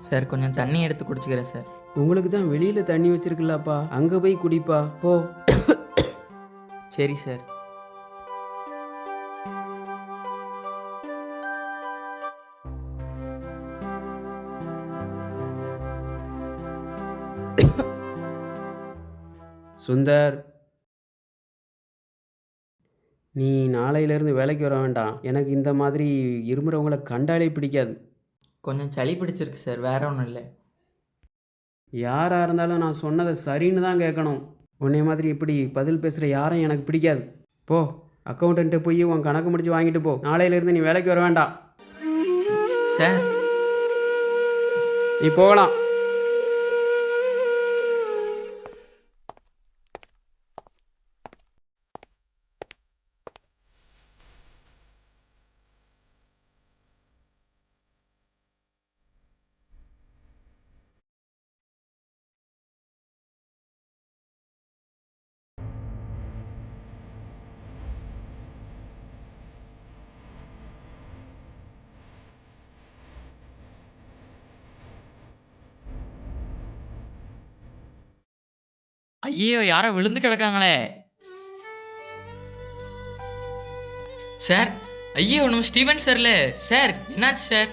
Sir கொஞ்சம் தண்ணி எடுத்து குடிச்சுக்கிறேன் சார். உங்களுக்கு தான் வெளியில் தண்ணி வச்சிருக்கலாப்பா, அங்கே போய் குடிப்பா போ. சரி சார். சுந்தர், நீ நாளையிலேருந்து வேலைக்கு வர வேண்டாம். எனக்கு இந்த மாதிரி இருமுறவங்களை கண்டாலே பிடிக்காது. கொஞ்சம் சளி பிடிச்சிருக்கு சார், வேற ஒன்றும் இல்லை. யாராக இருந்தாலும் நான் சொன்னதை சரின்னு தான் கேட்கணும். உன்னை மாதிரி இப்படி பதில் பேசுகிற யாரும் எனக்கு பிடிக்காது. போ, அக்கௌண்ட்டன்ட்டு போய் உன் கணக்கு முடிச்சு வாங்கிட்டு போ. நாளையிலேருந்து நீ வேலைக்கு வர வேண்டாம். சார் நீ போகலாம். ஐயோ, யாரோ விழுந்து கிடக்காங்களே சார். ஐயோ, நம்ம ஸ்டீவன் சார்ல சார். என்னாச்சு சார்?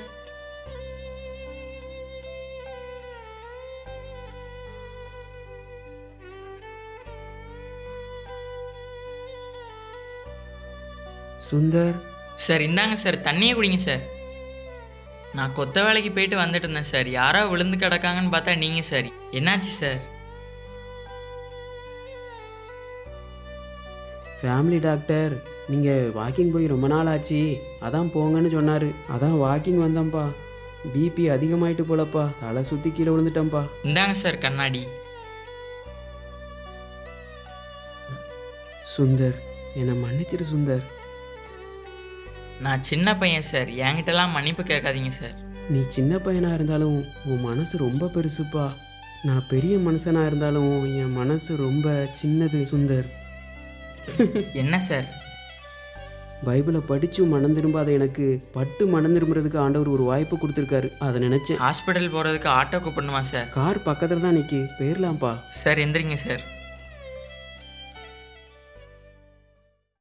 சுந்தர் சார் இந்தாங்க சார், தண்ணியே குடிங்க சார். நான் கொத்த வேலைக்கு போயிட்டு வந்துட்டு இருந்தேன் சார். யாரோ விழுந்து கிடக்காங்கன்னு பார்த்தா நீங்கள் சார். என்னாச்சு சார்? ஃபேமிலி டாக்டர், நீங்கள் வாக்கிங் போய் ரொம்ப நாள் ஆச்சு, அதான் போங்கன்னு சொன்னார். அதான் வாக்கிங் வந்தேன்ப்பா. பிபி அதிகமாயிட்டு போலப்பா, தலை சுற்றி கீழே விழுந்துட்டேன்ப்பா. இந்தாங்க சார் கண்ணாடி. சுந்தர், என்னை மன்னிச்சிரு சுந்தர். நான் சின்ன பையன் சார், என்கிட்டலாம் மன்னிப்பு கேட்காதீங்க சார். நீ சின்ன பையனாக இருந்தாலும் உன் மனசு ரொம்ப பெருசுப்பா. நான் பெரிய மனுஷனாக இருந்தாலும் என் மனசு ரொம்ப சின்னது சுந்தர். என்ன சார்? பைபிளை படித்து மனம் திரும்பாத எனக்கு பட்டு மனம் திரும்புறதுக்கு ஆண்டவர் ஒரு வாய்ப்பு கொடுத்துருக்காரு. அதை நினச்சேன். ஹாஸ்பிட்டல் போகிறதுக்கு ஆட்டோ கூப்பிடணுமா சார்? கார் பக்கத்தில் தான் நிற்கி போயிடலாம்ப்பா. சார் எந்திரிங்க சார்.